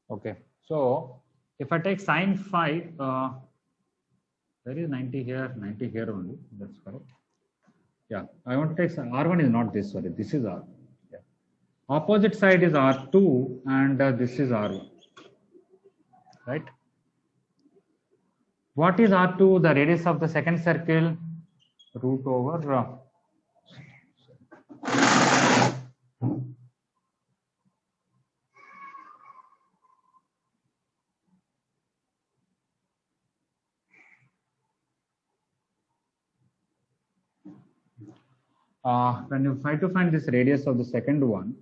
Okay, so if I take sine phi, there is 90 here only. That's correct. Yeah, I want to take R1 is not this, sorry, this is R. Yeah. Opposite side is R2 and this is R1, right? What is R2? The radius of the second circle, root over when you try to find this radius of the second one,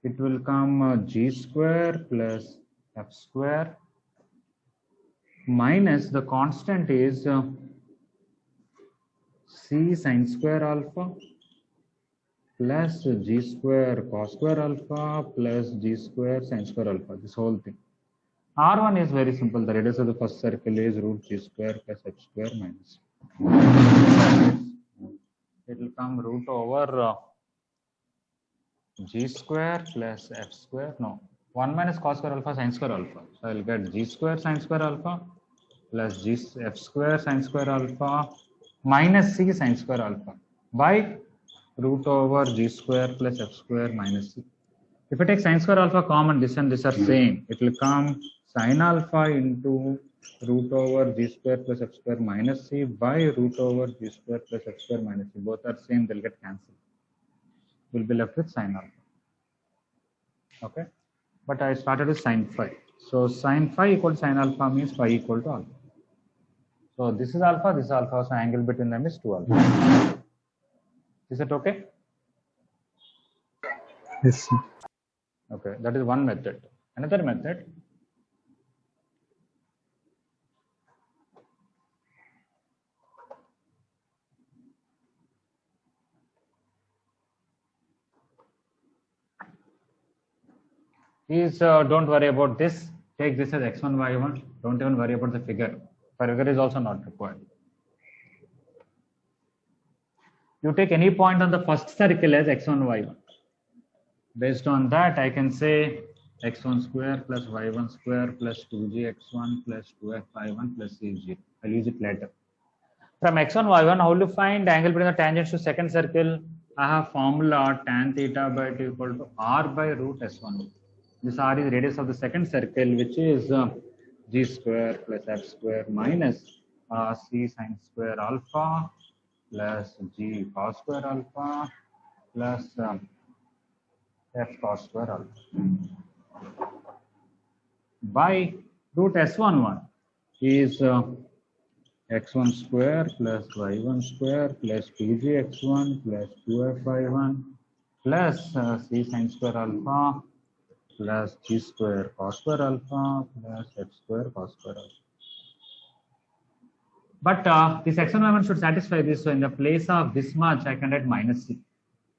it will come g square plus f square minus the constant is c sine square alpha plus g square cos square alpha plus g square sine square alpha, this whole thing. R1 is very simple. The radius of the first circle is root g square plus f square minus. It will come root over g square plus f square. No, 1 minus cos square alpha sine square alpha. So I will get g square sine square alpha plus g f square sine square alpha minus c sine square alpha by root over g square plus f square minus c. If I take sine square alpha common, this and this are same. It will come sine alpha into root over g square plus f square minus c by root over g square plus f square minus c. Both are same, they'll get cancelled. We'll be left with sine alpha. Okay, but I started with sine phi. So sine phi equal to sine alpha means phi equal to alpha. So this is alpha, this is alpha, so angle between them is 2 alpha. Is it okay? Yes, sir. Okay, that is one method. Another method, is don't worry about this. Take this as x1, y1. Don't even worry about the figure. Figure is also not required. You take any point on the first circle as x1, y1. Based on that, I can say x1 square plus y1 square plus 2gx1 plus 2f y1 plus c0. I'll use it later. From x1, y1, how to find angle between the tangents to second circle? I have formula tan theta by 2 equal to r by root s1. This r is radius of the second circle, which is g square plus f square minus c sine square alpha plus g cos square alpha plus f cos square alpha by root s11 is x1 square plus y1 square plus 2gx1 plus 2f(y1) plus c sine square alpha plus g square cos square alpha plus f square cos square alpha. But this x1 y1 should satisfy this. So in the place of this much, I can write minus c.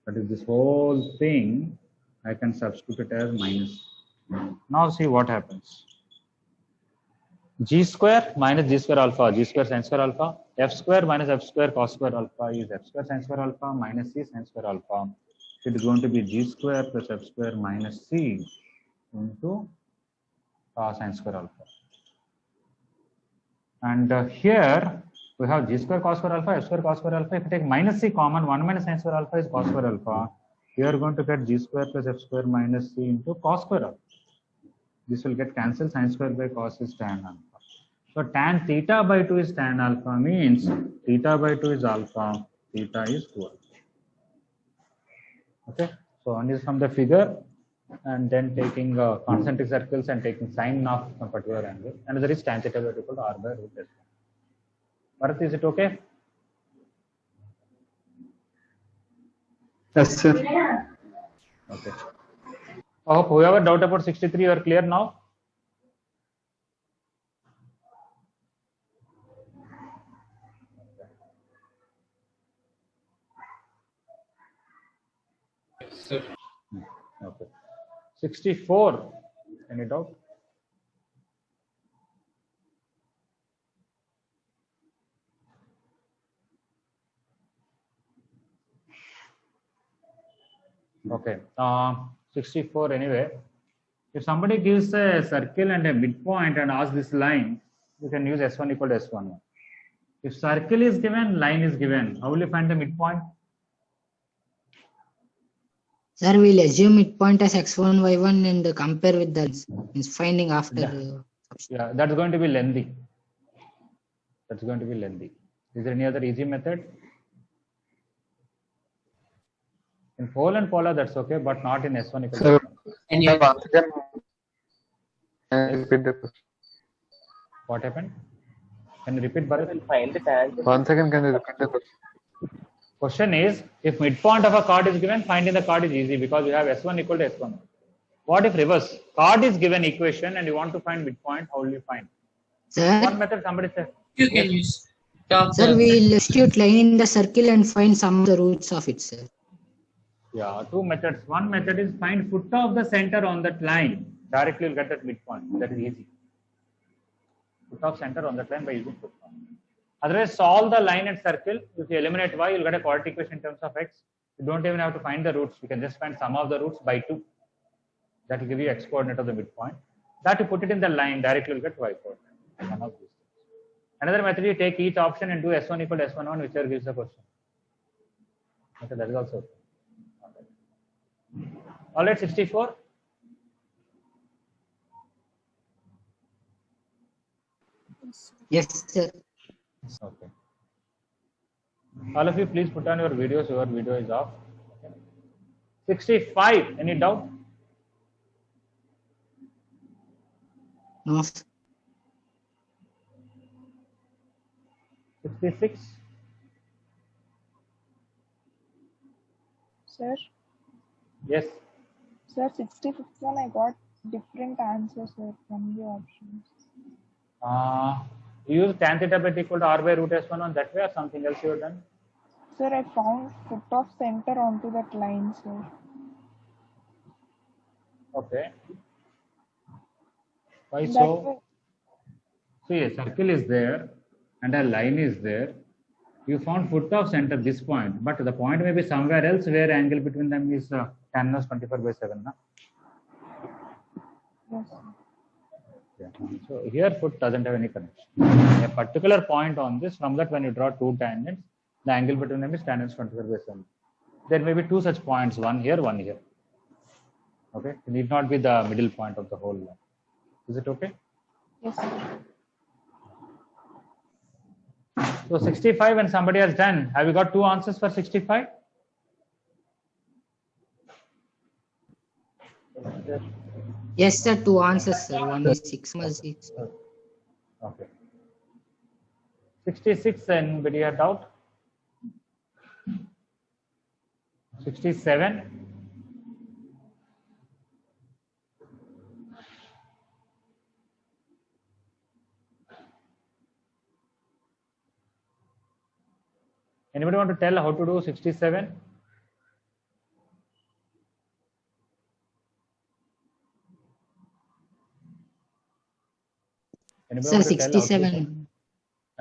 That is, this whole thing I can substitute it as minus. Now see what happens. G square minus g square alpha, g square sine square alpha, f square minus f square cos square alpha is f square sine square alpha minus c sine square alpha. It is going to be g square plus f square minus c into sine square alpha. And here we have g square cos square alpha, f square cos square alpha. If you take minus c common, 1 minus sine square alpha is cos square alpha. You are going to get g square plus f square minus c into cos square alpha. This will get cancelled. Sine square by cos is tan alpha. So tan theta by 2 is tan alpha means theta by 2 is alpha, theta is 2 alpha. Okay, so one is from the figure and then taking concentric circles and taking sine of some particular angle. Another is tan theta by 2 equal to r by root s. Bharat, is it okay? Yes, sir. Okay. I hope whoever doubt about 63 you are clear now. Sir. Okay. 64. Any doubt? Okay. 64 anyway. If somebody gives a circle and a midpoint and asks this line, you can use S1 equal to S11. If circle is given, line is given, how will you find the midpoint? Sir, we'll assume midpoint as x1, y1 and compare with the means finding after. Yeah, that's going to be lengthy. That's going to be lengthy. Is there any other easy method? In pole and polar, that's okay, but not in S1 equal to S1. Once again, repeat the question. What happened? Can you repeat, Bharat? Find the tangent. Once again, can you repeat the question? Question is, if midpoint of a chord is given, finding the chord is easy because you have S1 equal to S1. What if reverse? Chord is given equation and you want to find midpoint, how will you find? Sir, One method somebody said. You can use. Talk sir, we'll substitute line in the circle and find some of the roots of it, sir. Yeah, two methods. One method is find foot of the center on that line. Directly you'll get that midpoint. That is easy. Foot of center on that line by using foot of. Otherwise, solve the line and circle. If you eliminate y, you'll get a quadratic equation in terms of x. You don't even have to find the roots. You can just find sum of the roots by 2. That will give you x coordinate of the midpoint. That you put it in the line, directly you'll get y coordinate. One of these things. Another method, you take each option and do S1 equal to S11, whichever gives the question. Okay, that is also okay. All right, 64. Yes, sir. Okay. All of you, please put on your videos. Your video is off. Okay. 65. Any doubt? No. 66. Sir, Yes. sir, 65th one I got different answers sir, from the options. You use tan theta beta equal to r by root S1 on that way or something else you have done? Sir, I found foot of center onto that line, sir. Okay. Why That so? way, See, a circle is there and a line is there. You found foot of center this point, but the point may be somewhere else where angle between them is tan inverse 24 by 7. Na? yes, sir. Yeah. So here foot doesn't have any connection. A particular point on this, from that when you draw two tangents, the angle between them is tan inverse 24 by 7. There may be two such points, one here, one here. Okay, it need not be the middle point of the whole line. Is it okay? Yes, sir. So 65 when somebody has done, have you got two answers for 65? Yes, sir. Two answers, sir. One is 6, one is 6. Okay. 66, anybody have doubt? 67. Anybody want to tell how to do 67? Anybody Sir, want to tell how to do? 67.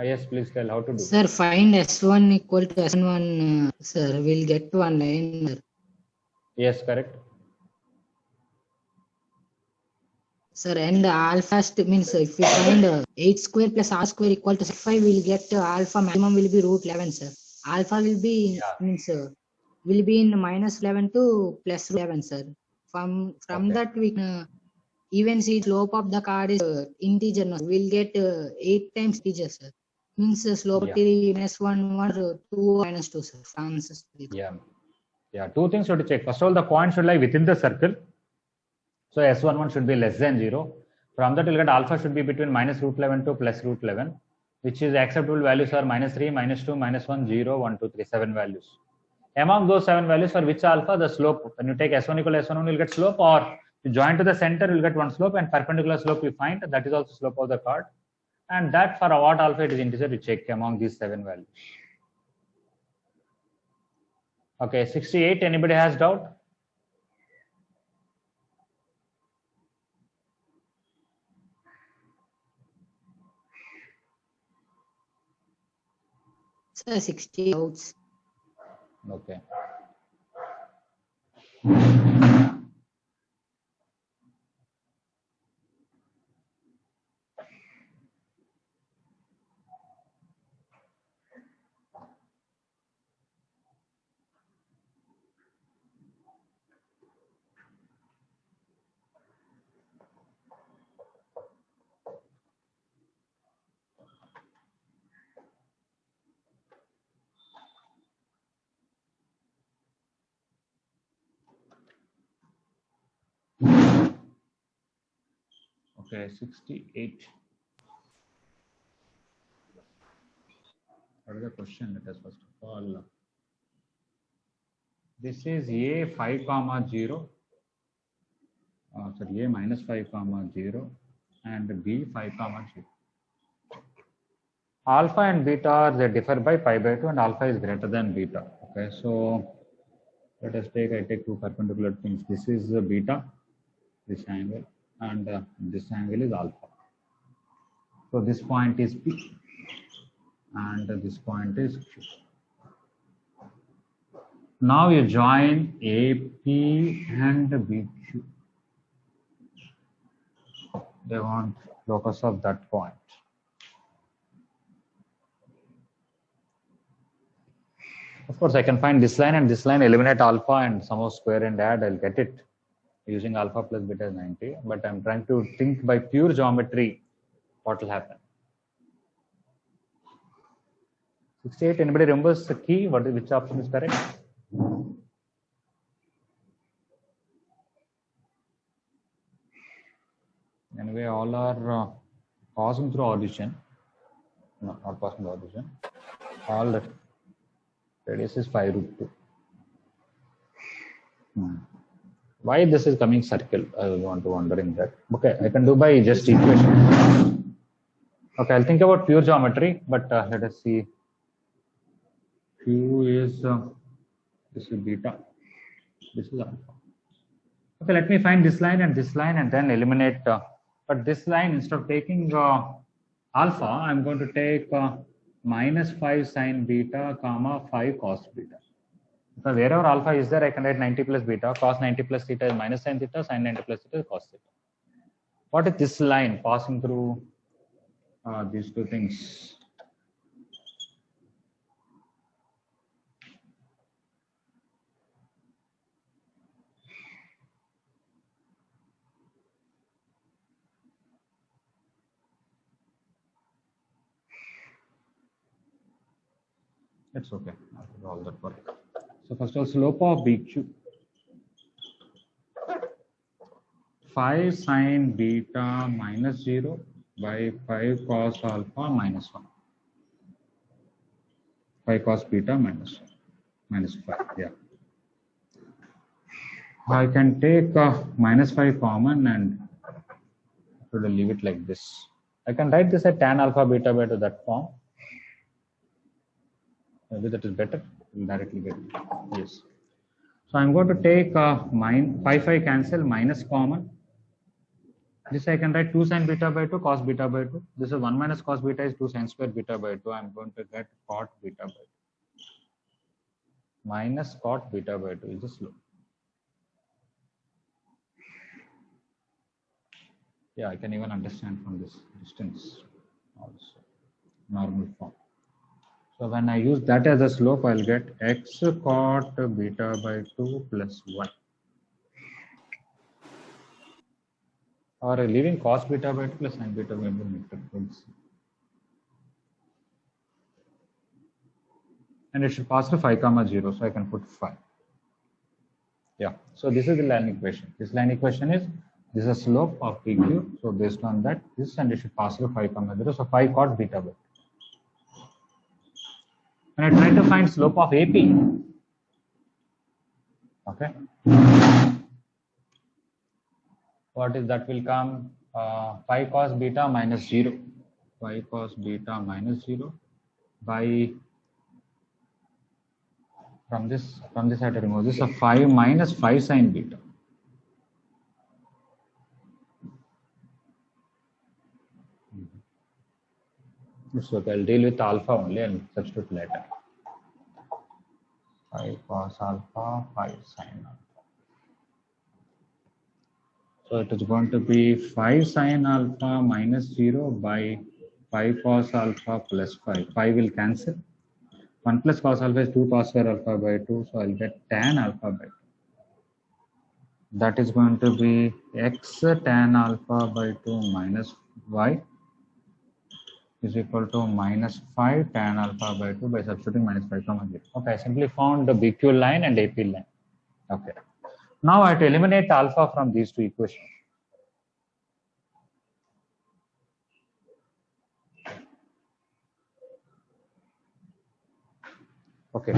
Yes, please tell how to do. Sir, find S1 equal to S1, sir. We'll get to one line, sir. Yes, correct. Sir, and alpha means if we find 8 square plus r square equal to 5, we'll get alpha maximum will be root 11, sir. Alpha will be means will be in minus 11 to plus 11, sir. From Okay. that we can even see slope of the card is integer. No, we'll get 8 times integer, sir. Means slope Yeah. 3 minus 1, 1, 2 minus 2, sir. Answers. Yeah. Yeah. Two things you have to check. First of all, the point should lie within the circle. So S11 should be less than 0. From that, you'll get alpha should be between minus root 11 to plus root 11, which is acceptable values are minus 3, minus 2, minus 1, 0, 1, 2, 3, 7 values. Among those 7 values, for which alpha, the slope, when you take S1 equal to S11, you'll get slope, or you join to the center, you'll get one slope, and perpendicular slope you find, that is also slope of the chord. And that for what alpha it is integer, you check among these 7 values. Okay, 68, anybody has doubt? Sir, 60 outs. Okay. Okay, 68. What is the question? Let us first of all. This is a 5 comma 0. Sorry, a minus 5 comma 0 and b 5 comma 0. Alpha and beta they differ by pi by 2 and alpha is greater than beta. Okay, so let us I take two perpendicular things. This is beta, this angle, and this angle is alpha. So this point is P and this point is Q. Now you join AP and BQ. They want locus of that point. Of course, I can find this line and this line, eliminate alpha and somehow square and add, I'll get it using alpha plus beta is 90. But I'm trying to think by pure geometry, what will happen. 68, anybody remembers the key? Which option is correct? Anyway, all are passing through audition. No, not passing through audition. All the radius is 5 root 2. Why this is coming circle? I want to wondering that. Okay, I can do by just equation. Okay, I'll think about pure geometry, but let us see. Q is this is beta. This is alpha. Okay, let me find this line and then eliminate. But this line, instead of taking alpha, I'm going to take minus 5 sine beta comma 5 cos beta. So wherever alpha is there, I can write 90 plus beta. Cos 90 plus theta is minus sine theta. Sine 90 plus theta is cos theta. What is this line passing through these two things? It's okay. I'll do all that work. So first of all, slope of BQ. 5 sine beta minus 0 by 5 cos alpha minus 1. 5 cos beta minus 1. Minus 5, yeah. I can take minus 5 common and I will leave it like this. I can write this as tan alpha beta by to that form. Maybe that is better. We'll directly get it. Yes. So I'm going to take pi 5 cancel minus common. This I can write 2 sin beta by 2 cos beta by 2. This is 1 minus cos beta is 2 sin square beta by 2. I'm going to get cot beta by 2. Minus cot beta by 2 is the slope. Yeah, I can even understand from this distance also. Normal form. So when I use that as a slope, I'll get x cot beta by 2 plus 1. Or leaving cos beta by 2 plus sin beta by 2. And it should pass to 5 comma 0, so I can put 5. Yeah, so this is the line equation. This line equation is, this is a slope of PQ. So based on that, this and it should pass through 5 comma 0. So 5 cot beta by 2. And I try to find slope of AP. Okay. What is that will come? 5 cos beta minus 0. 5 cos beta minus 0 by, from this I have to remove this, 5 minus 5 sin beta. It's okay, I'll deal with alpha only and substitute later. 5 cos alpha, 5 sin alpha. So it is going to be 5 sine alpha minus 0 by 5 cos alpha plus 5. 5 will cancel. 1 plus cos alpha is 2 cos square alpha by 2. So I'll get tan alpha by 2. That is going to be x tan alpha by 2 minus y is equal to minus 5 tan alpha by 2 by substituting minus 5 comma 0. Okay, I simply found the BQ line and AP line. Okay. Now I have to eliminate alpha from these two equations. Okay.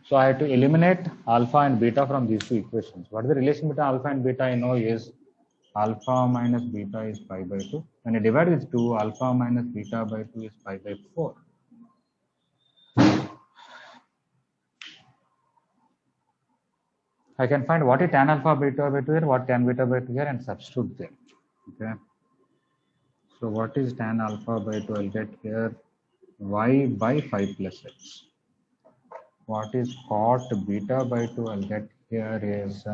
So I have to eliminate alpha and beta from these two equations. What is the relation between alpha and beta? I know is alpha minus beta is pi by 2. When I divide with 2, alpha minus beta by 2 is pi by 4. I can find what is tan alpha beta by 2 here, what tan beta by 2 here, and substitute there. Okay. So what is tan alpha by 2? I'll get here y by 5 plus x. What is cot beta by 2? I'll get here is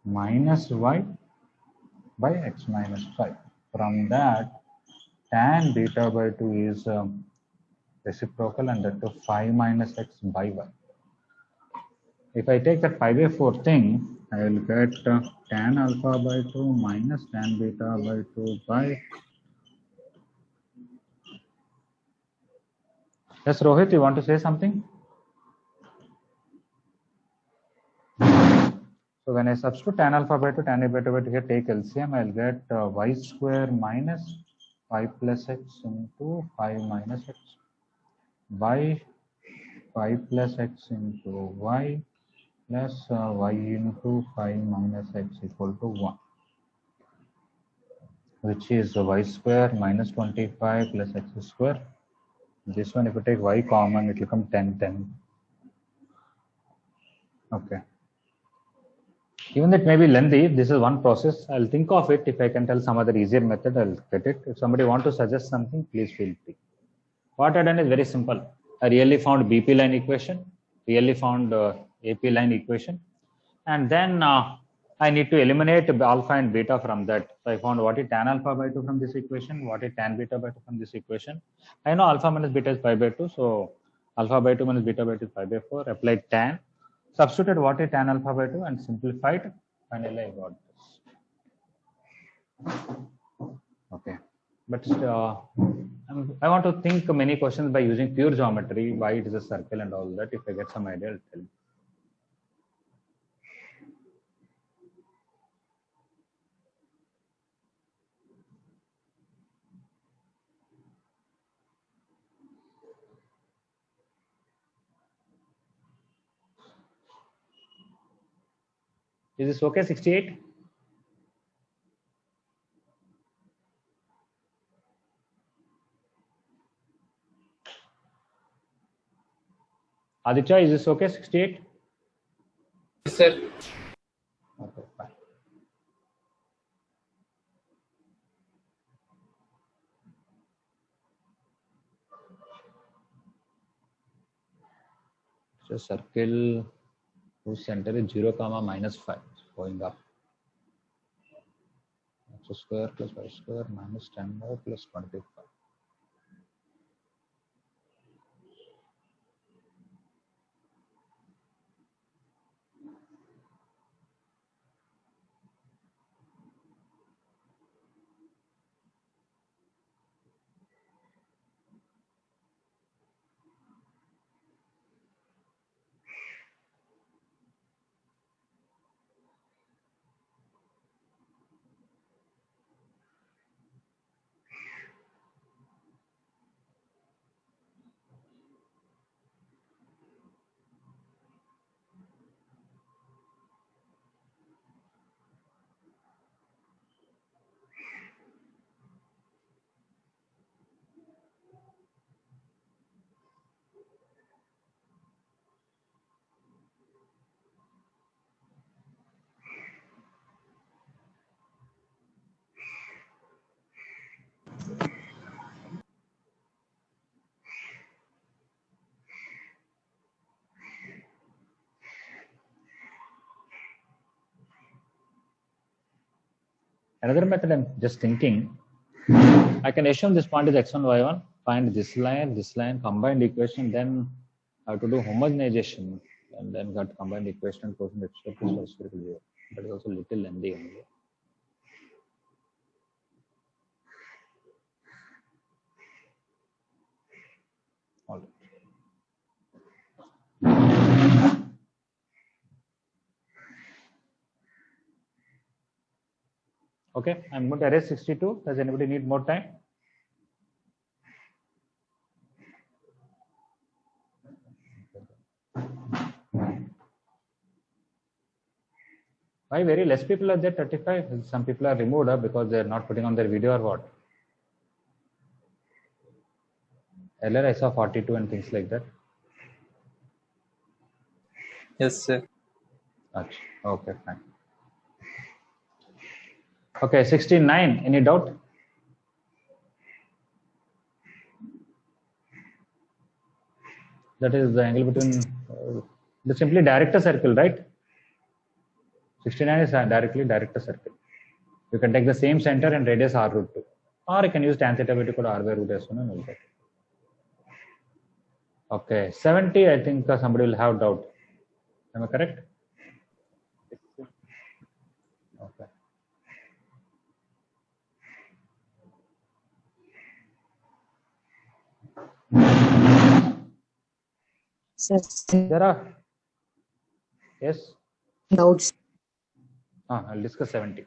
minus y by x minus 5. From that, tan beta by 2 is reciprocal, and that to 5 minus x by y. If I take that pi by 4 thing, I will get tan alpha by 2 minus tan beta by 2 by. Yes, Rohit, you want to say something? So when I substitute tan alpha by 2, tan beta by 2 here, take LCM, I'll get y square minus 5 plus x into 5 minus x by 5 plus x into y plus y into 5 minus x equal to 1, which is y square minus 25 plus x square. This one, if you take y common, it will become 10. Okay. Even that may be lengthy, this is one process. I'll think of it. If I can tell some other easier method, I'll get it. If somebody want to suggest something, please feel free. What I've done is very simple. I really found BP line equation, really found AP line equation, and then I need to eliminate alpha and beta from that. So I found what is tan alpha by 2 from this equation, what is tan beta by 2 from this equation. I know alpha minus beta is pi by 2, so alpha by 2 minus beta by 2 is pi by 4. Applied tan, substituted what is tan alpha by 2 and simplified. Finally, I got this. Okay, but I want to think many questions by using pure geometry, why it is a circle and all that. If I get some idea, I'll tell you. Is this okay? 68? Aditya, is this okay? 68? Yes, sir. Okay, fine. So circle whose center is 0, minus 5, going up. X square plus y square minus 10y plus 25. Another method I'm just thinking, I can assume this point is x1, y1, find this line, combined equation, then I have to do homogenization and then got combined equation quotient x square plus y square equal 0. That is also little lengthy only. All right. Okay, I'm going to erase 62. Does anybody need more time? Why very less people are there? 35. Some people are removed because they're not putting on their video or what? Earlier I saw 42 and things like that. Yes, sir. Okay, fine. Okay, 69. Any doubt? That is the angle between the simply director circle, right? 69 is directly director circle. You can take the same center and radius r root 2, or you can use tan theta by 2 r by root s1 and will get it. Okay, 70. I think somebody will have doubt. Am I correct? Okay. Sir, There are. Yes. doubts. I'll discuss 70.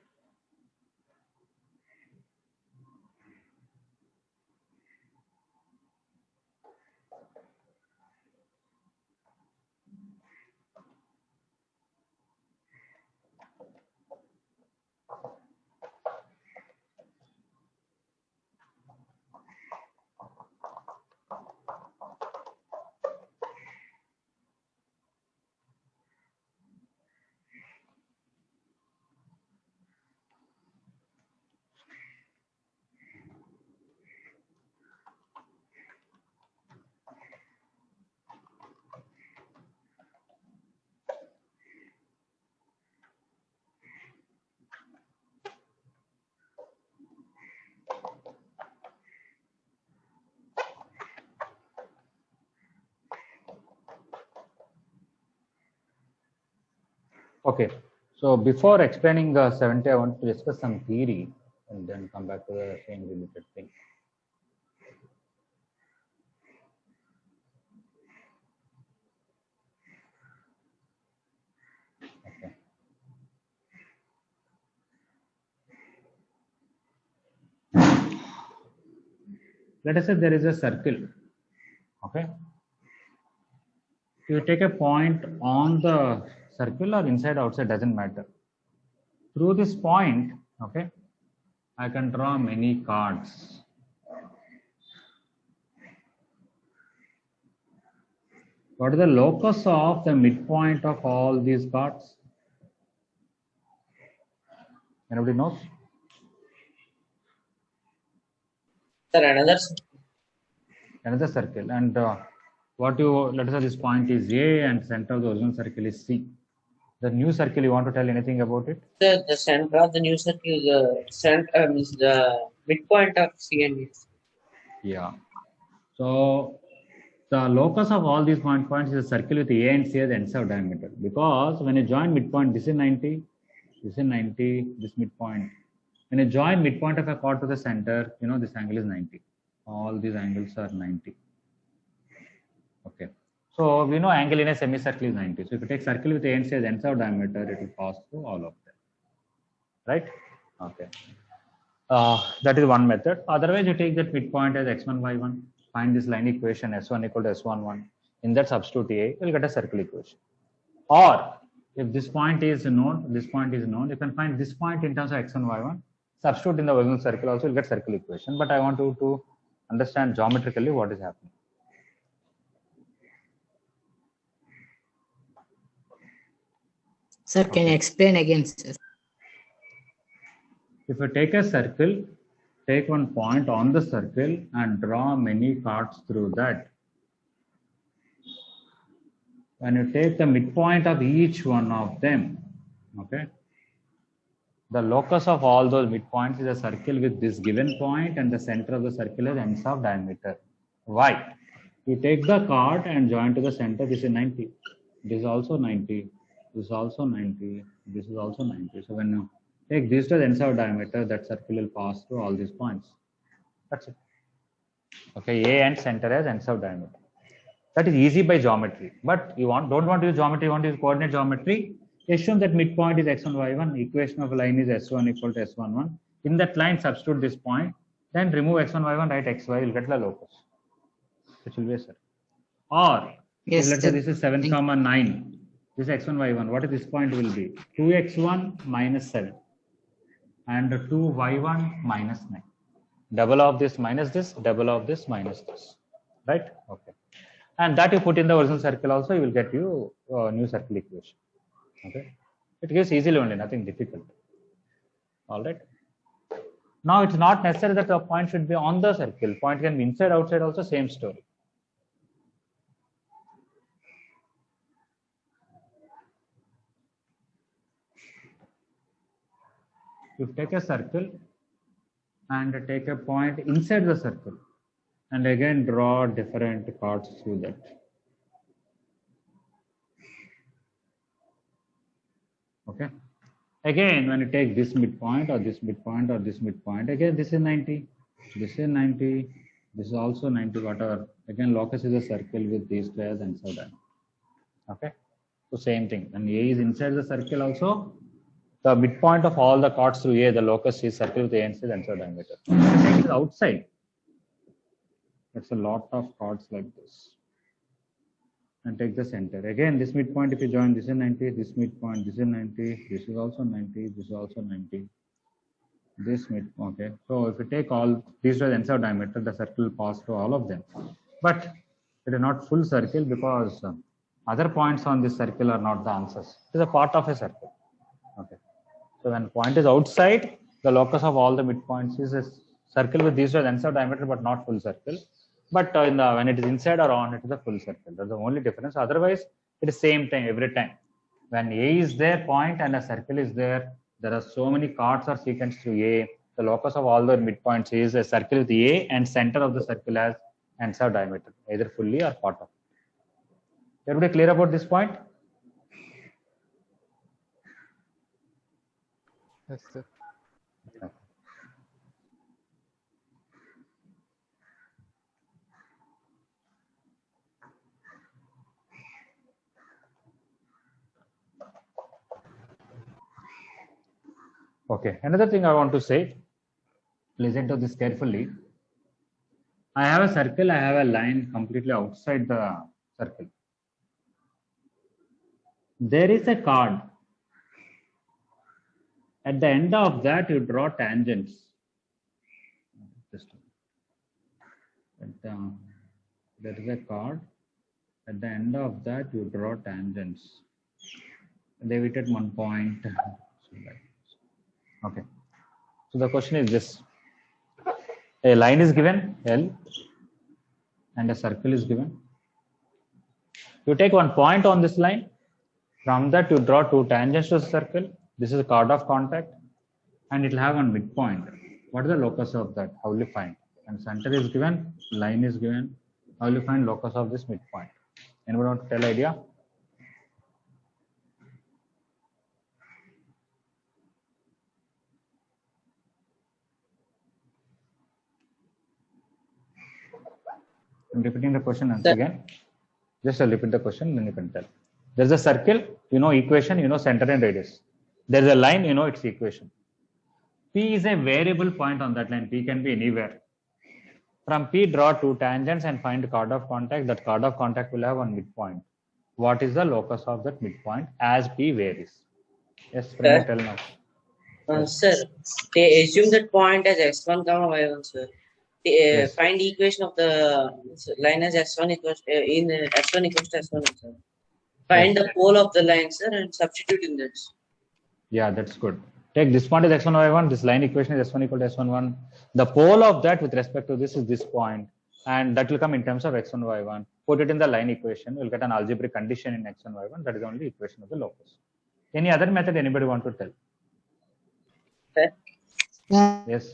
Okay, so before explaining 70, I want to discuss some theory and then come back to the same related thing. Okay. Let us say there is a circle. Okay. You take a point on the circle or inside outside, doesn't matter. Through this point, okay, I can draw many cards. What is the locus of the midpoint of all these cards? Anybody knows? Sir, Another circle. And what you, let us say this point is A and center of the original circle is C. The new circle, you want to tell anything about it? the center of the new circle is means the midpoint of C and D. Yeah. So the locus of all these points is a circle with A and C as ends of diameter. Because when you join midpoint, this is 90, this is 90, this midpoint. When you join midpoint of a chord to the center, you know this angle is 90. All these angles are 90. Okay. So we know angle in a semicircle is 90. So if you take circle with A and C as ends of diameter, it will pass through all of them. Right? Okay. That is one method. Otherwise, you take that midpoint as x1, y1, find this line equation s1 equal to s11. In that substitute A, you'll get a circle equation. Or if this point is known, this point is known, you can find this point in terms of x1, y1, substitute in the original circle also, you'll get circle equation. But I want you to understand geometrically what is happening. Sir, can you explain again, sir? If you take a circle, take one point on the circle and draw many cards through that. When you take the midpoint of each one of them, okay, The locus of all those midpoints is a circle with this given point, and the center of the circle is ends of diameter. Why? You take the chord and join to the center. This is 90. This is also 90. This is also 90. This is also 90. So when you take these to the ends of diameter, that circle will pass through all these points. That's it. Okay, A and center as ends of diameter. That is easy by geometry. But you don't want to use geometry, you want to use coordinate geometry. Assume that midpoint is x1, y1. Equation of a line is s1 equal to s11. In that line, substitute this point. Then remove x1, y1, write xy. You'll get the locus, which will be a circle. Or Yes, let's say sir. this is 7, 9. This is x1, y1. What is this point will be? 2x1 minus 7 and 2y1 minus 9. Double of this minus this, double of this minus this. Right? Okay. And that you put in the original circle also, you will get you a new circle equation. Okay. It gives easily only, nothing difficult. All right. Now it's not necessary that the point should be on the circle. Point can be inside, outside also, same story. You take a circle and take a point inside the circle and again draw different chords through that. Okay. Again, when you take this midpoint or this midpoint or this midpoint, again this is 90, this is 90, this is also 90, whatever. Again, locus is a circle with these squares and so on. Okay. So same thing. When A is inside the circle also, the midpoint of all the chords through A, the locus is circle with A and C and so diameter. Take it outside. That's a lot of chords like this. And take the center. Again, this midpoint, if you join, this is 90, this midpoint, this is 90, this is also 90, this is also 90. This midpoint, okay. So if you take all these are the ends of diameter, the circle will pass through all of them. But it is not full circle because other points on this circle are not the answers. It is a part of a circle. Okay. So when point is outside, the locus of all the midpoints is a circle with these are the ends of diameter, but not full circle. But when it is inside or on, it is a full circle. That's the only difference. Otherwise, it is same time every time. When A is there, point and a circle is there, there are so many chords or sequence through A. The locus of all the midpoints is a circle with A and center of the circle as ends of diameter, either fully or part of it. Everybody clear about this point? Yes, sir. Okay, another thing I want to say, listen to this carefully. I have a circle, I have a line completely outside the circle. There is a chord. At the end of that, you draw tangents. There is a chord. At the end of that, you draw tangents. They hit at one point. Okay. So the question is this. A line is given, L, and a circle is given. You take one point on this line. From that, you draw two tangents to the circle. This is a chord of contact. And it will have one midpoint. What is the locus of that? How will you find? And center is given, line is given. How will you find locus of this midpoint? Anyone want to tell idea? I'm repeating the question once again. Just repeat the question, then you can tell. There's a circle, you know equation, you know center and radius. There's a line, you know its equation. P is a variable point on that line. P can be anywhere. From P, draw two tangents and find chord of contact. That chord of contact will have one midpoint. What is the locus of that midpoint as P varies? Yes, Prema, tell now. Sir, they assume that point as x1, y1, sir. Yes. Find the equation of the line as s1 equals in s1 equals to s1, sir. Find the pole of the line, sir, and substitute in that. Yeah, that's good. Take this point is x1, y1. This line equation is s1 equal to s11. The pole of that with respect to this is this point, and that will come in terms of x1, y1. Put it in the line equation. We'll get an algebraic condition in x1, y1. That is the only equation of the locus. Any other method anybody want to tell? Sir, Yes.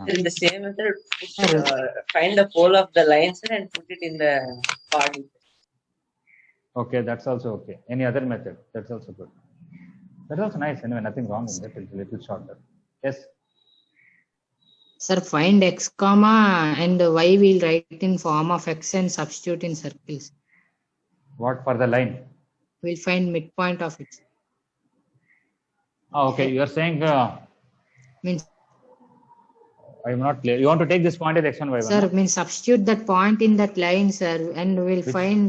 in the same method, Sir, find the pole of the line, sir, and put it in the chord. Okay, that's also okay. Any other method? That's also good. That's also nice. Anyway, nothing wrong with it. It's a little shorter. Yes. sir, find x comma and y we'll write in form of x and substitute in circles. What for the line? We'll find midpoint of it. Oh, okay. You're saying Means, I'm not clear. You want to take this point as x1, y1? sir, no? means substitute that point in that line, sir, and we'll find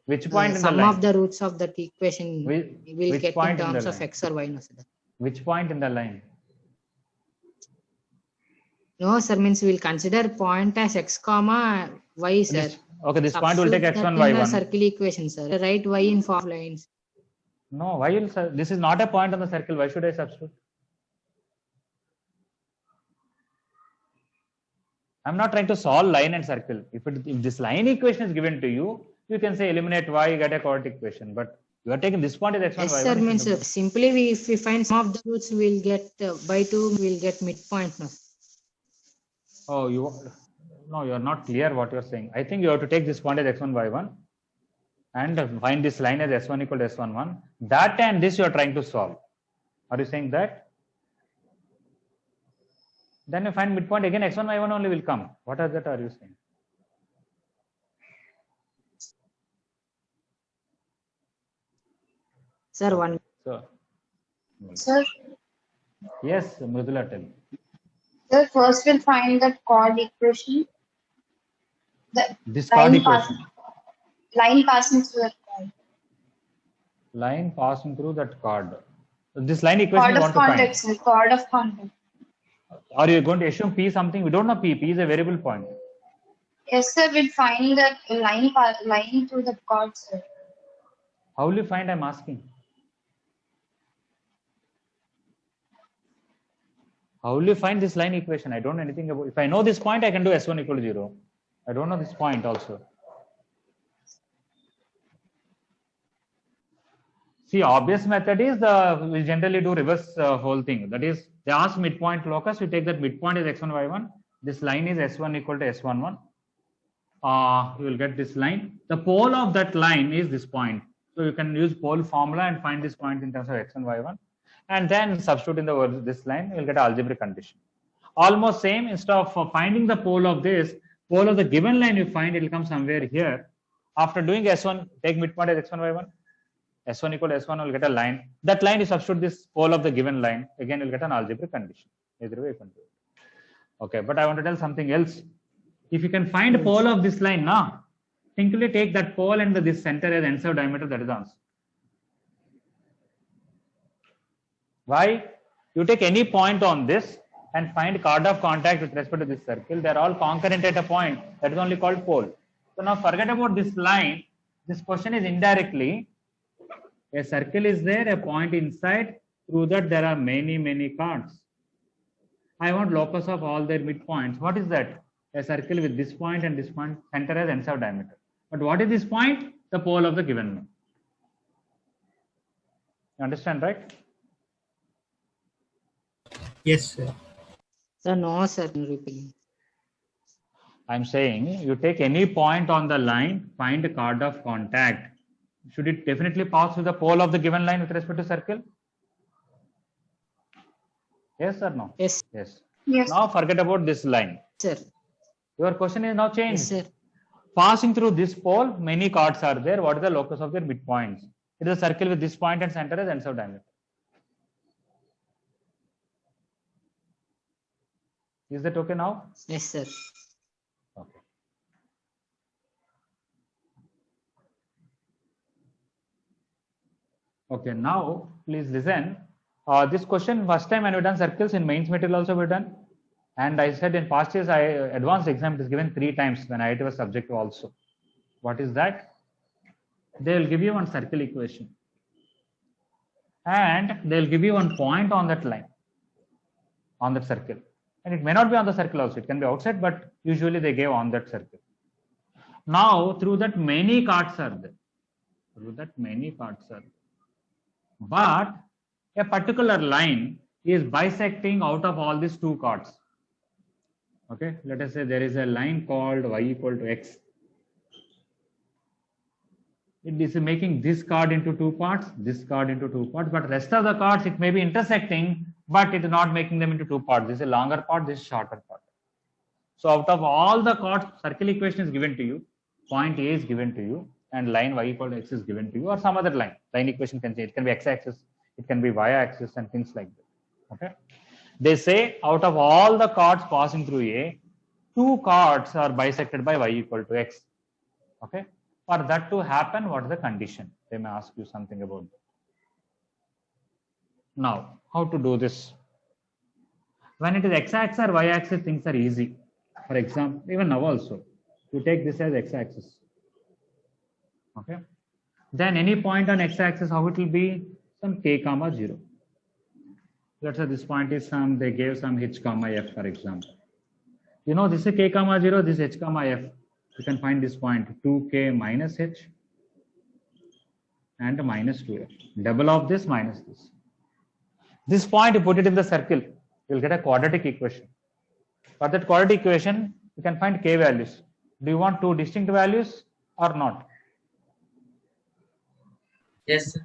Which point in the sum line? of the roots of that equation. We'll Which get in point in the terms of line? x or y. No, sir. Which point in the line? No, sir, means we'll consider point as x comma y, sir. Okay, this point will take Substitute x1, that in the y1. circle equation, sir. Write y in form of lines. No, why will this is not a point on the circle? Why should I substitute? I'm not trying to solve line and circle. If this line equation is given to you, you can say eliminate y, get a quadratic equation. But you are taking this point as x1, Yes, y1. sir, means simply if we find sum of the roots, we'll get by 2, we'll get midpoint. No. Oh, no, you are not clear what you are saying. I think you have to take this point as x1, y1 and find this line as s1 equal to s11. That and this you are trying to solve. Are you saying that? Then you find midpoint again, x1, y1 only will come. What are that are you saying? Sir, one. So, Sir, yes, Mridula, tell me. sir, first we'll find the chord equation. The This chord line, equation. line passing through the chord. Line passing through that chord. This line equation Chord you of want to find. contact, sir. Chord of contact. Are you going to assume P something? We don't know P. P is a variable point. Yes, sir, we'll find the line through the chord, sir. How will you find? I'm asking. How will you find this line equation? I don't know anything about. If I know this point, I can do S1 equal to 0. I don't know this point also. See, obvious method is we generally do reverse whole thing. That is, they ask midpoint locus. You take that midpoint is x1, y1. This line is s1 equal to s11. You will get this line. The pole of that line is this point. So you can use pole formula and find this point in terms of x and y1. And then substitute in this line, you will get an algebraic condition. Almost same, instead of finding the pole of this, pole of the given line you find, it will come somewhere here. After doing s1, take midpoint as x1, y1. S1 equal to S1 will get a line. That line you substitute this pole of the given line. Again, you'll get an algebraic condition. Either way you can do it. Okay, but I want to tell something else. If you can find pole of this line now, simply take that pole and this center as ends of diameter, that is the answer. Why? You take any point on this and find chord of contact with respect to this circle. They are all concurrent at a point. That is only called pole. So now forget about this line. This question is indirectly. A circle is there, a point inside. Through that, there are many chords. I want locus of all their midpoints. What is that? A circle with this point and this point, center as ends of diameter. But what is this point? The pole of the given one. You understand, right? Yes, sir. Sir, no, sir. Repeat. I'm saying you take any point on the line, find a chord of contact. Should it definitely pass through the pole of the given line with respect to circle? Yes or no? Yes, Yes. Yes. Now forget about this line. sir. Your question is now changed. Yes, sir. Passing through this pole, many chords are there. What is the locus of their midpoints? It is a circle with this point and center as ends of diameter. Is that okay now? Yes, sir. Okay. Okay, now please listen. This question first time when we done circles in mains material also we done. And I said in past years, advanced exam it is given 3 times when IIT was subjective also. What is that? They will give you one circle equation. And they will give you one point on that line, on that circle. And it may not be on the circle also. It can be outside, but usually they gave on that circle. Now, through that many chords are there. Through that many chords are there. But a particular line is bisecting out of all these two chords. Okay, let us say there is a line called y equal to x. It is making this chord into two parts, this chord into two parts, but rest of the chords it may be intersecting, but it is not making them into two parts. This is a longer part, this is shorter part. So out of all the chords, circle equation is given to you, point A is given to you, and line y equal to x is given to you, or some other line. Line equation can change. It can be x-axis, it can be y-axis, and things like that. Okay. They say out of all the chords passing through A, two chords are bisected by y equal to x. Okay. For that to happen, what is the condition? They may ask you something about that. Now, how to do this? When it is x-axis or y-axis, things are easy. For example, even now also, you take this as x-axis. Okay. Then any point on x-axis, how it will be? Some k comma 0. Let's say this point is some, they gave some h comma f, for example. You know, this is k comma 0, this is h comma f. You can find this point 2k minus h and minus 2f. Double of this minus this. This point, you put it in the circle, you'll get a quadratic equation. For that quadratic equation, you can find k values. Do you want two distinct values or not? Yes, sir.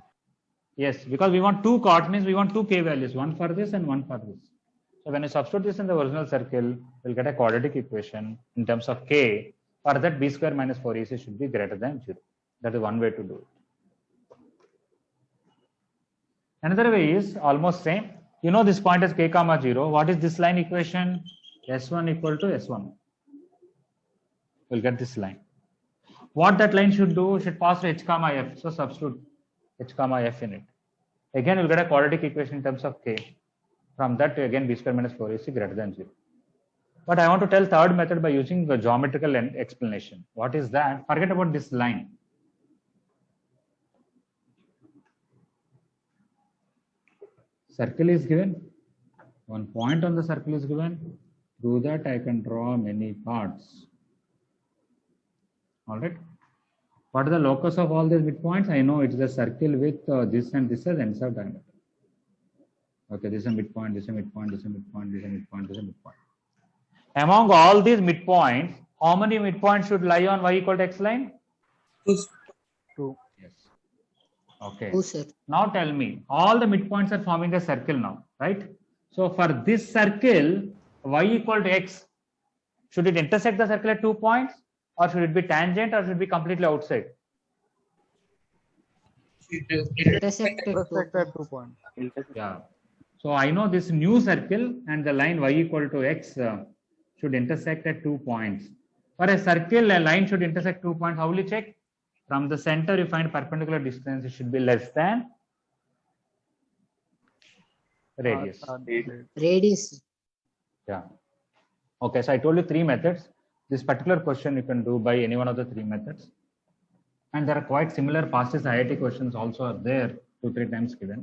Yes, because we want two chords, means we want two k values, one for this and one for this. So when you substitute this in the original circle, you'll get a quadratic equation in terms of k. For that, b square minus 4ac should be greater than 0. That is one way to do it. Another way is almost same. You know this point is k comma 0. What is this line equation? S1 equal to S1. We'll get this line. What that line should do, should pass to h comma f. So substitute h comma f in it. Again, you'll get a quadratic equation in terms of k. From that, again, b square minus 4ac greater than 0. But I want to tell third method by using the geometrical explanation. What is that? Forget about this line. Circle is given. One point on the circle is given. Through that, I can draw many parts. All right. What is the locus of all these midpoints? I know it is a circle with this and this as ends of diameter. Okay, this is a midpoint, this is a midpoint, this is a midpoint, this is a midpoint, this is a midpoint. Among all these midpoints, how many midpoints should lie on y equal to x line? 2. Yes. Okay. Oh, sir. Now tell me, all the midpoints are forming a circle now, right? So for this circle, y equal to x, should it intersect the circle at 2 points? Or should it be tangent or should it be completely outside? Intersected 2 points. Yeah. So I know this new circle and the line y equal to x should intersect at 2 points. For a circle, a line should intersect 2 points. How will you check? From the center, you find perpendicular distance. It should be less than radius. Radius. Yeah. Okay. So I told you 3 methods. This particular question you can do by any one of the 3 methods. And there are quite similar past IIT questions also are there 2-3 times given.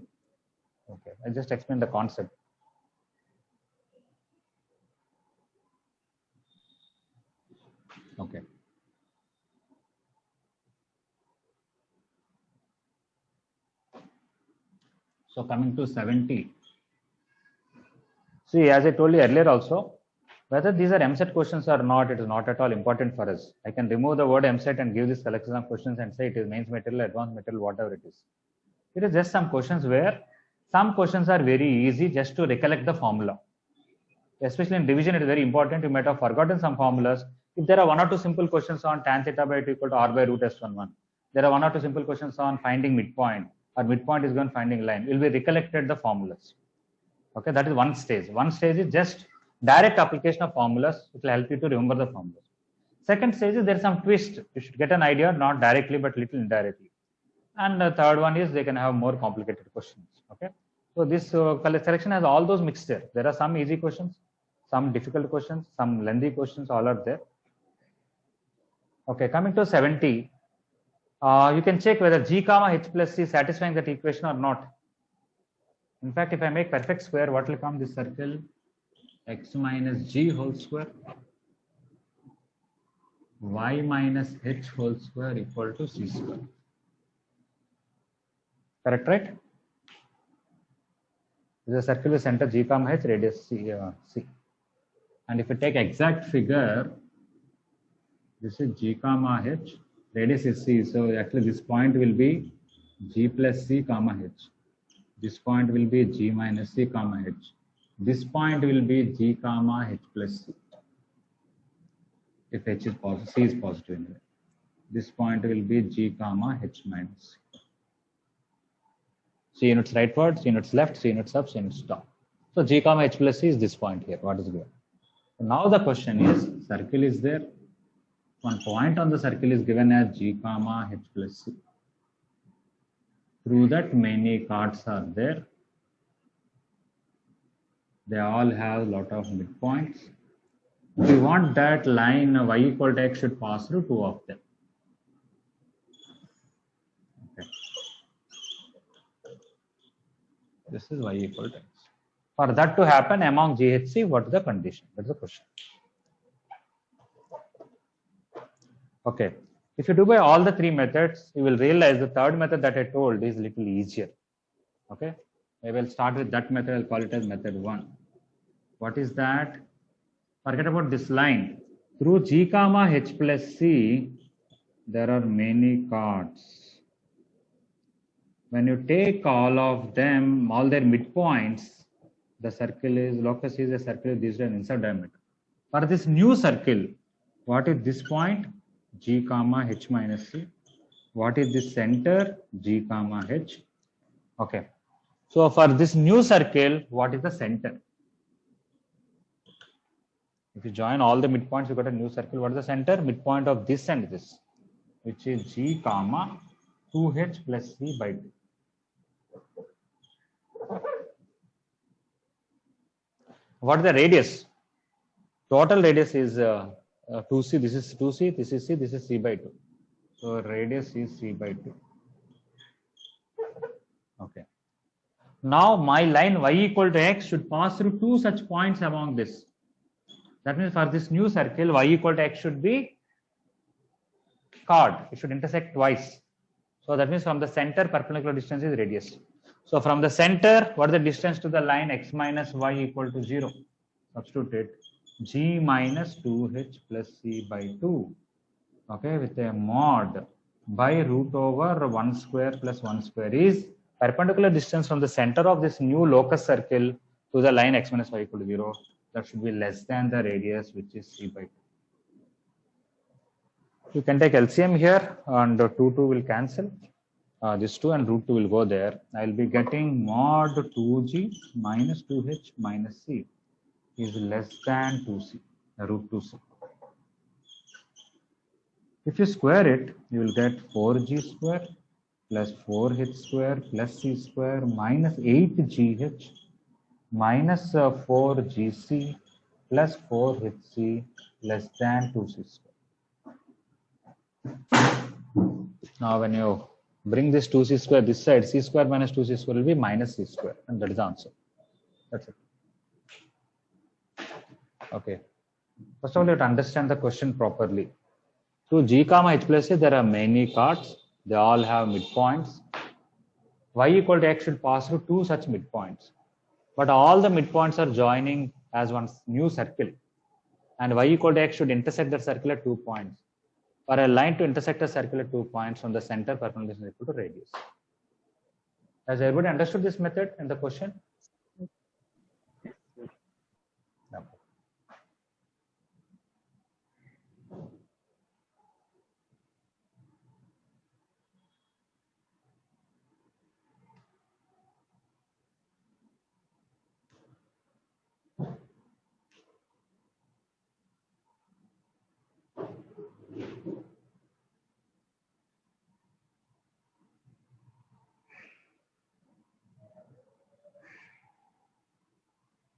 Okay. I just explain the concept. Okay. So coming to 70. See, as I told you earlier also, whether these are MSET questions or not, it is not at all important for us. I can remove the word MSET and give this collection of questions and say it is mains material, advanced material, whatever it is. It is just some questions where some questions are very easy just to recollect the formula. Especially in division, it is very important. You might have forgotten some formulas. If there are 1 or 2 simple questions on tan theta by 2 equal to r by root s11, there are 1 or 2 simple questions on finding midpoint, or midpoint is given finding line. Will be recollected the formulas. Okay, that is one stage. One stage is just direct application of formulas. It will help you to remember the formulas. Second stage is there is some twist. You should get an idea, not directly but little indirectly. And the third one is they can have more complicated questions. Okay, so this selection has all those mixed there. There are some easy questions, some difficult questions, some lengthy questions, all are there. Okay, coming to 70, you can check whether g comma h plus c satisfying that equation or not. In fact, if I make perfect square, what will come? This circle x minus g whole square y minus h whole square equal to c square. Correct, right? This is a circular center G comma H, radius C. And if you take exact figure, this is G comma H, radius is C. So actually this point will be G plus C comma H. This point will be G minus C comma H. This point will be G comma H plus C. If H is positive, C is positive anyway. This point will be G comma H minus C. C units rightward, C units left, C units up, C units down. So G comma H plus C is this point here. What is given? So now the question is, circle is there. One point on the circle is given as G comma H plus C. Through that many chords are there. They all have a lot of midpoints. We want that line y equal to x should pass through two of them. Okay. This is y equal to x. For that to happen among GHC, what is the condition? That's the question. Okay. If you do by all the three methods, you will realize the third method that I told is little easier. Okay. I will start with that method. I'll call it as method 1. What is that? Forget about this line. Through G comma H plus C, there are many chords. When you take all of them, all their midpoints, the circle is, locus is a circle with this inside diameter. For this new circle, what is this point? G comma H minus C. What is this center? G comma H. Okay. So for this new circle, what is the center? If you join all the midpoints, you got a new circle. What is the center? Midpoint of this and this, which is G comma 2H plus C by 2. What is the radius? Total radius is 2C. This is 2C. This is C. This is C by 2. So radius is C by 2. Okay. Now my line y equal to x should pass through two such points among this. That means for this new circle, y equal to x should be chord. It should intersect twice. So that means from the center, perpendicular distance is radius. So from the center, what is the distance to the line x minus y equal to 0? Substitute it. G minus 2h plus c by 2. Okay, with a mod by root over 1 square plus 1 square is perpendicular distance from the center of this new locus circle to the line x minus y equal to 0. That should be less than the radius, which is c by 2. You can take LCM here, and 2 will cancel. This 2 and root 2 will go there. I will be getting mod 2g minus 2h minus c is less than 2c, root 2c. If you square it, you will get 4g square plus 4h square plus c square minus 8gh minus 4gc plus 4hc less than 2c square. Now when you bring this 2c square this side, c square minus 2c square will be minus c square, and that is the answer. That's it. Okay. First of all, you have to understand the question properly. Through G comma H plus C, there are many chords. They all have midpoints. Y equal to x should pass through two such midpoints. But all the midpoints are joining as one new circle. And y equal to x should intersect that circle at 2 points. For a line to intersect a circle at 2 points from the center, perpendicular is equal to radius. Has everybody understood this method in the question? No.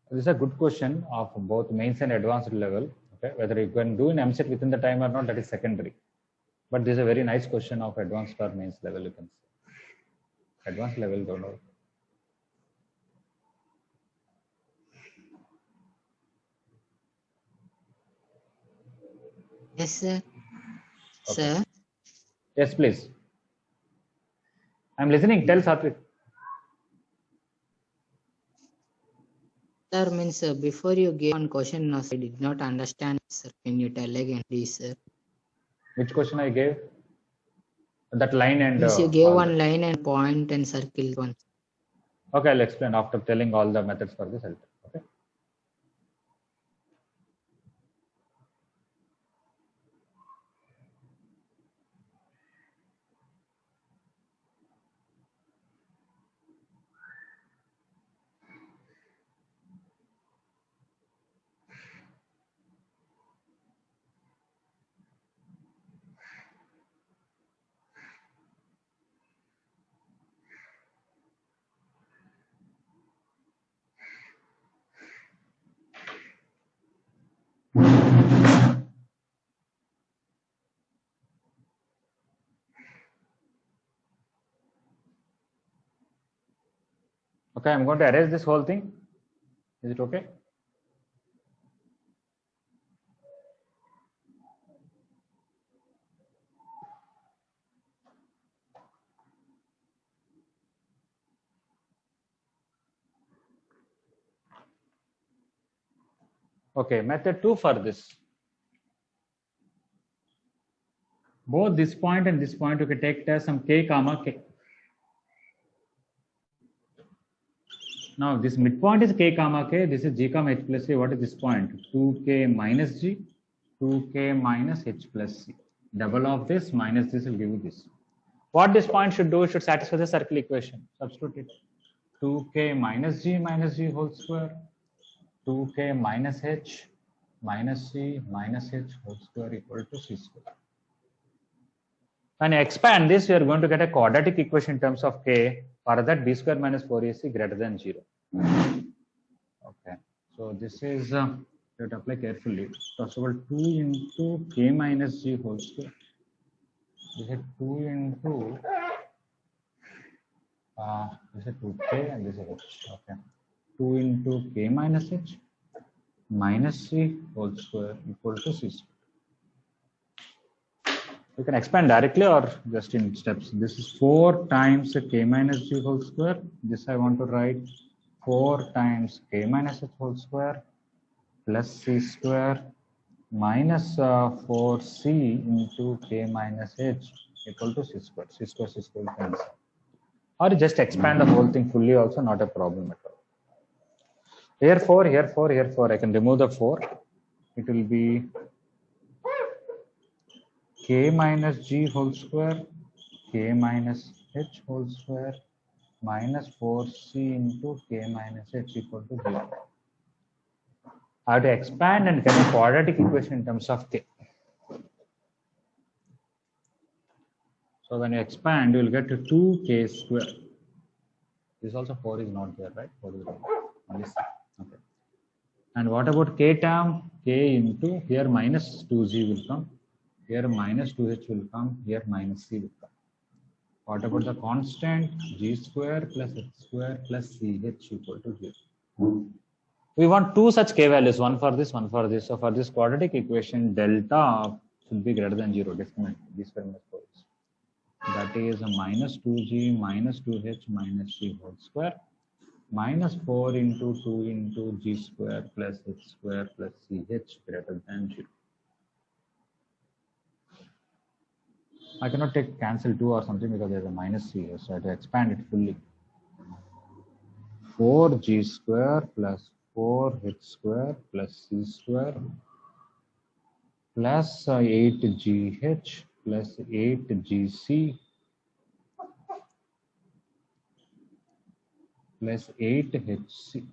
This is a good question of both mains and advanced level. Okay, whether you can do in MCET within the time or not, that is secondary. But this is a very nice question of advanced or mains level, you can say. Advanced level, don't know. Yes, sir. Okay. Sir, Yes, please. I'm listening. Tell Satvik. Sir, means before you gave one question, I did not understand, sir. Can you tell again, please, sir? Which question I gave? That line and Means you gave all one that. line and point and circle one. Okay, I'll explain after telling all the methods for this. Okay. Okay, I'm going to erase this whole thing. Is it okay? Okay, method 2 for this. Both this point and this point you can take it as some k comma k. Now this midpoint is k comma k. This is g comma h plus c. What is this point? 2k minus g, 2k minus h plus c. Double of this minus this will give you this. What this point should do, should satisfy the circle equation. Substitute it. 2k minus g whole square, 2k minus h minus c minus h whole square equal to c square. When you expand this, you are going to get a quadratic equation in terms of k. For that, b square minus 4ac greater than 0. Okay, so this is, you have to apply carefully. First of all, 2 into k minus g whole square. This is 2 into, this is 2k and this is h. Okay, 2 into k minus h minus c whole square equal to c square. You can expand directly or just in steps. This is 4 times k minus g whole square. This I want to write 4 times k minus h whole square plus c square minus 4c into k minus h equal to c square. C square cancel. Or just expand the whole thing fully also, not a problem at all. Here 4, here 4, here 4. I can remove the 4. It will be k minus g whole square, k minus h whole square, minus 4c into k minus h equal to 0. I have to expand and get a quadratic equation in terms of k. So when you expand, you will get to 2k square. This also 4 is not there, right? 4 is not only c. Okay. And what about k term? K into, here minus 2g will come. Here minus 2h will come, here minus c will come. What about the constant? G square plus h square plus ch equal to 0. We want two such k values, one for this, one for this. So for this quadratic equation, delta should be greater than 0, definitely. G square minus 4h. That is a minus 2g minus 2h minus c whole square minus 4 into 2 into g square plus h square plus ch greater than 0. I cannot take cancel 2 or something because there's a minus c here, so I have to expand it fully. 4g square plus 4h square plus c square plus 8gh plus 8gc plus 8hc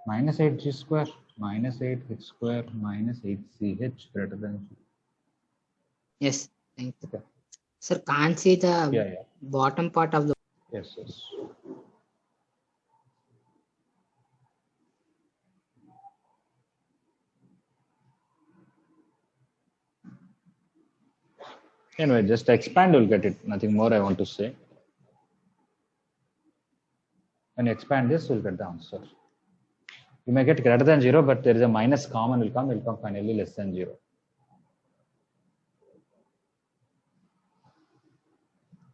minus 8g square minus 8h square minus 8ch greater than 0. Yes, thank you. Okay. Sir, can't see the Yeah. bottom part of the. Yes. Anyway, just expand, you'll get it. Nothing more I want to say. When you expand this, you'll get the answer. You may get greater than 0, but there is a minus common will come finally less than 0.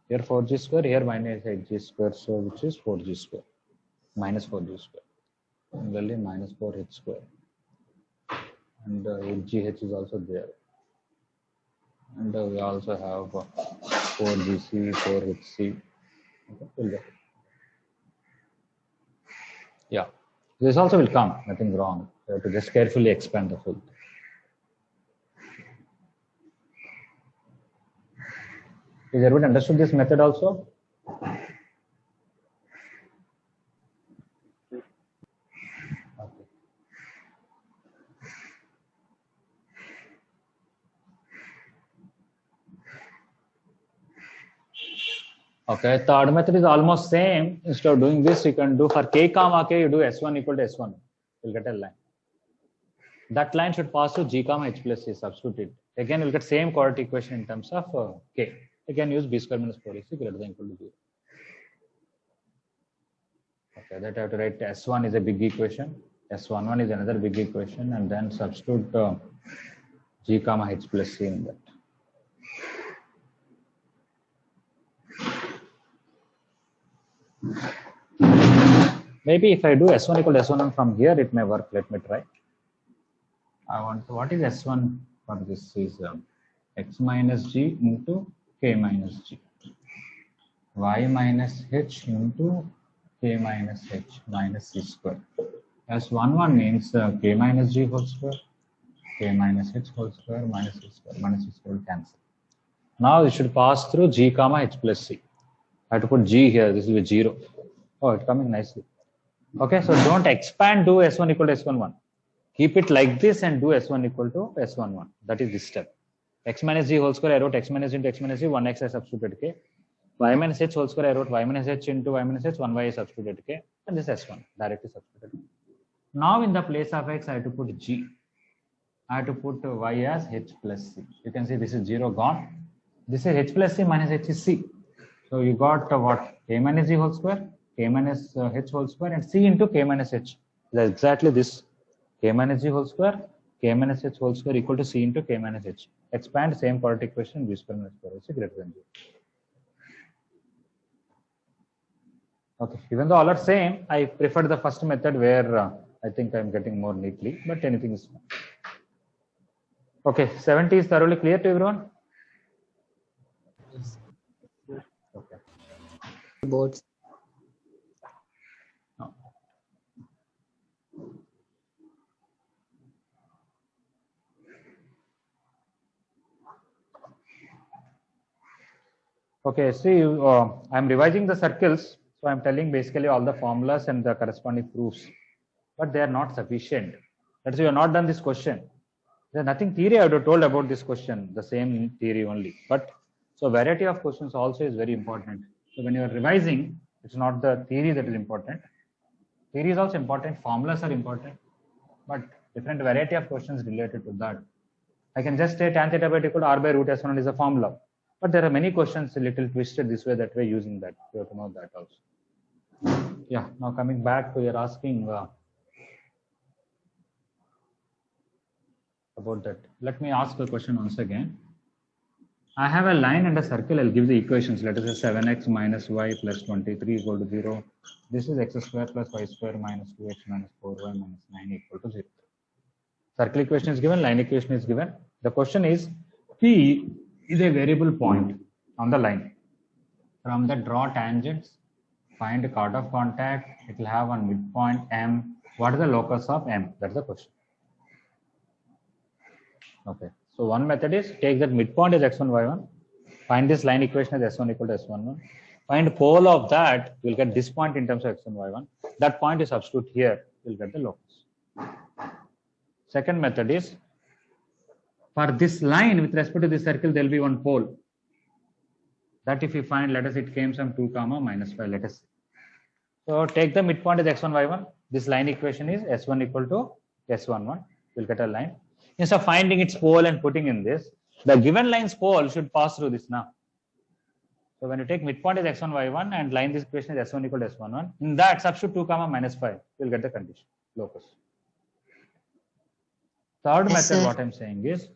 Here 4g square, here minus 8g square, so which is 4g square, minus 4g square. Similarly, minus 4h square. And 8gh is also there. And we also have 4gc, 4hc. Okay, yeah, this also will come, nothing wrong. You have to just carefully expand the full. Is everyone understood this method also? Okay, third method is almost same. Instead of doing this, you can do for k comma k, you do s1 equal to s1. You'll get a line. That line should pass through g comma h plus c, substitute it. Again, you'll get same quadratic equation in terms of k. Again, use b square minus 4ac greater than equal to 0. Okay, that I have to write s1 is a big equation, s11 is another big equation, and then substitute g comma h plus c in that. Maybe if I do s1 equal to s11 from here, it may work. Let me try. I want to, what is s1 for this is x minus g into k minus g, y minus h into k minus h minus c square. S11 means k minus g whole square, k minus h whole square minus c square will cancel. Now it should pass through g comma h plus c. I have to put g here. This will be 0. Oh, it's coming nicely. Okay, so don't expand, do s1 equal to s11. Keep it like this and do s1 equal to s11. That is this step. X minus g whole square, I wrote x minus into x minus g, 1x I substituted k. Y minus h whole square, I wrote y minus h into y minus h, 1y I substituted k. And this s1 directly substituted. Now in the place of x, I have to put g. I have to put y as h plus c. You can see this is 0 gone. This is h plus c minus h is c. So you got what? K minus g whole square, k minus h whole square, and c into k minus h. That's exactly this. K minus g whole square, k minus h whole square equal to c into k minus h. Expand same quadratic equation, b square minus 4ac greater than 0. Okay, even though all are same, I prefer the first method where I think I'm getting more neatly, but anything is fine. Okay, 70 is thoroughly clear to everyone? Okay. Boards. No. Okay, see, I'm revising the circles. So I'm telling basically all the formulas and the corresponding proofs, but they are not sufficient. That's why you have not done this question. There's nothing theory I would have told about this question, the same theory only. But so variety of questions also is very important. So when you are revising, it's not the theory that is important. Theory is also important, formulas are important, but different variety of questions related to that. I can just say tan theta by t equal to r by root s1 is a formula. But there are many questions a little twisted this way, that way, using that. You have to know that also. Yeah, now coming back to your asking about that. Let me ask the question once again. I have a line and a circle. I'll give the equations. Let us say 7x minus y plus 23 equal to 0. This is x square plus y square minus 2x minus 4y minus 9 equal to 0. Circle equation is given, line equation is given. The question is, P is a variable point on the line. From the draw tangents, find chord of contact. It will have one midpoint M. What is the locus of M? That's the question. Okay. So one method is take that midpoint as x1, y1. Find this line equation as s1 equal to s11. Find pole of that. You'll get this point in terms of x1, y1. That point is substitute here. You'll get the locus. Second method is, for this line with respect to this circle, there will be one pole. That if you find, let us, it came from 2 comma minus 5, let us see. So take the midpoint as x1, y1. This line equation is s1 equal to s11. You'll get a line. Instead of finding its pole and putting in this, the given line's pole should pass through this now. So when you take midpoint as x1, y1 and line this equation as s1 equal to s11, in that substitute 2 comma minus 5, you'll get the condition, locus. Third method, what I'm saying is,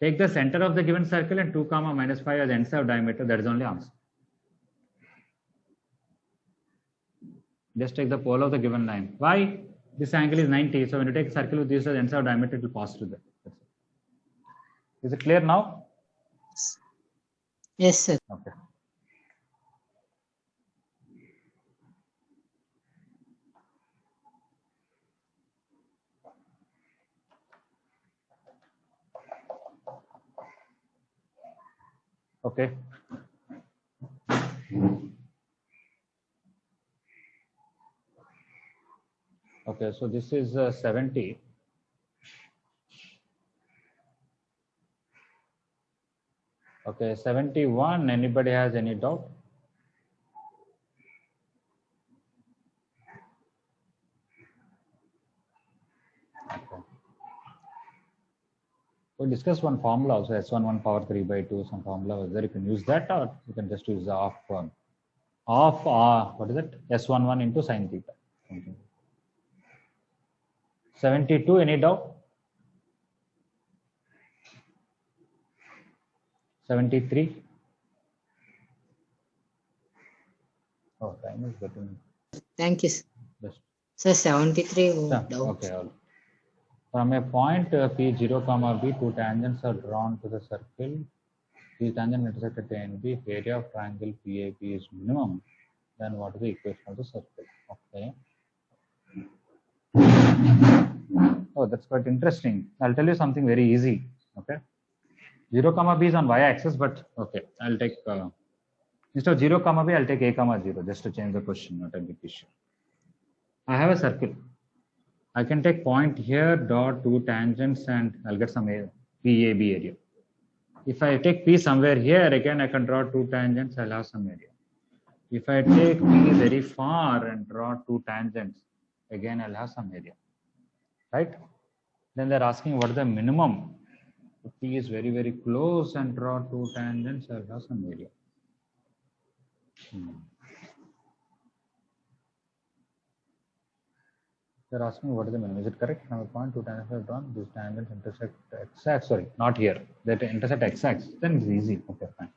take the center of the given circle and 2 comma minus 5 as ends of diameter. That is only answer. Just take the pole of the given line. Why? This angle is 90. So when you take a circle with this as ends of diameter, it will pass through that. That's it. Is it clear now? Yes, sir. Okay. Okay. Okay, so this is 70. Okay, 71. Anybody has any doubt? Okay. We discussed one formula also, S11 power 3 by 2. Some formula was there. You can use that, or you can just use the what is it? S11 into sine theta. 72. Any doubt? 73. Oh, time is getting. Thank you, sir. Just Sir, 73. Oh, yeah, doubt. okay. All. From a point P0, B, two tangents are drawn to the circle. These tangents intersect at A and B. If area of triangle PAP is minimum, then what is the equation of the circle? Okay. Oh, that's quite interesting. I'll tell you something very easy. Okay. 0, B is on y-axis, but okay, I'll take instead of 0, B, I'll take A, 0 just to change the question, not a big issue. I have a circle. I can take point here, dot two tangents, and I'll get some PAB area. If I take P somewhere here, again I can draw two tangents, I'll have some area. If I take P very far and draw two tangents, again I'll have some area. Right? Then they're asking what is the minimum. If P is very, very close and draw two tangents, I'll have some area. They're asking what is the minimum. Is it correct? Now, point two tangents are drawn. These tangents intersect x-axis. Sorry, not here. They intersect x-axis. Then it's easy. Okay, fine.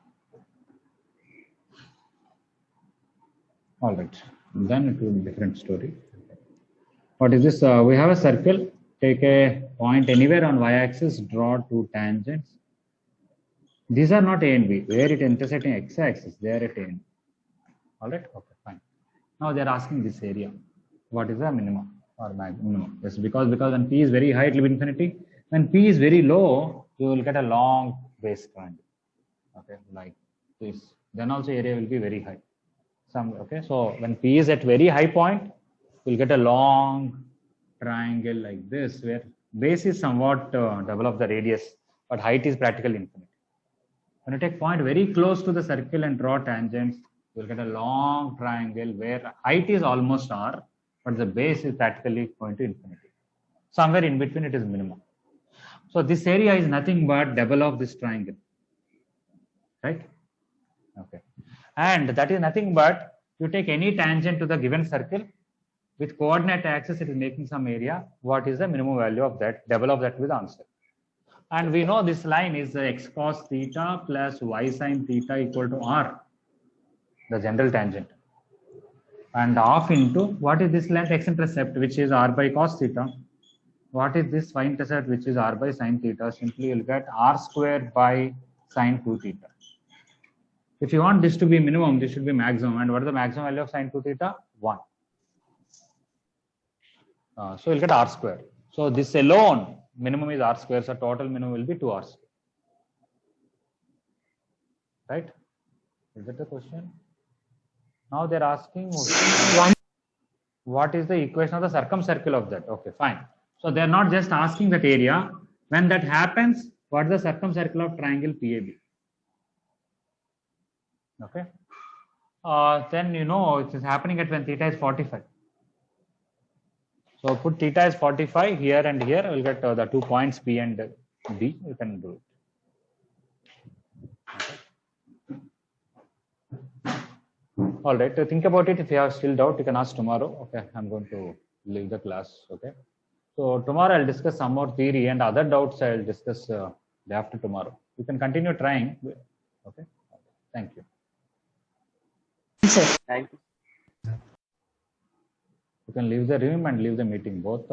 All right. Then it will be a different story. What is this? We have a circle. Take a point anywhere on y-axis. Draw two tangents. These are not A and B. Where it intersecting x-axis, they are at A and B. All right. Okay, fine. Now they are asking this area. What is the minimum? Or maximum? Yes, because when P is very high, it will be infinity. When P is very low, you will get a long base triangle. Okay, like this. Then also area will be very high. Okay, so when P is at very high point, you'll get a long triangle like this, where base is somewhat double of the radius, but height is practically infinity. When you take point very close to the circle and draw tangents, you'll get a long triangle where height is almost R, but the base is practically going to infinity. Somewhere in between it is minimum. So this area is nothing but double of this triangle, right? Okay. And that is nothing but you take any tangent to the given circle with coordinate axis, it is making some area. What is the minimum value of that? Double of that with answer. And we know this line is x cos theta plus y sin theta equal to R, the general tangent. And off into what is this length x-intercept, which is R by cos theta. What is this y-intercept, which is R by sin theta? Simply you'll get R square by sin 2 theta. If you want this to be minimum, this should be maximum. And what is the maximum value of sin 2 theta? 1. So you'll get R square. So this alone, minimum is R square. So total minimum will be 2R square. Right? Is that the question? Now they're asking what is the equation of the circumcircle of that? Okay, fine. So they're not just asking that area. When that happens, what is the circumcircle of triangle PAB? Okay. Then you know it is happening at when theta is 45. So put theta is 45 here and here. We'll get the 2 points P and B. You can do it. All right, think about it. If you have still doubt, you can ask tomorrow. Okay, I'm going to leave the class. Okay, so tomorrow I'll discuss some more theory, and other doubts I'll discuss day after tomorrow. You can continue trying. Okay, thank you. Sir. Thank you. can leave the room and leave the meeting both.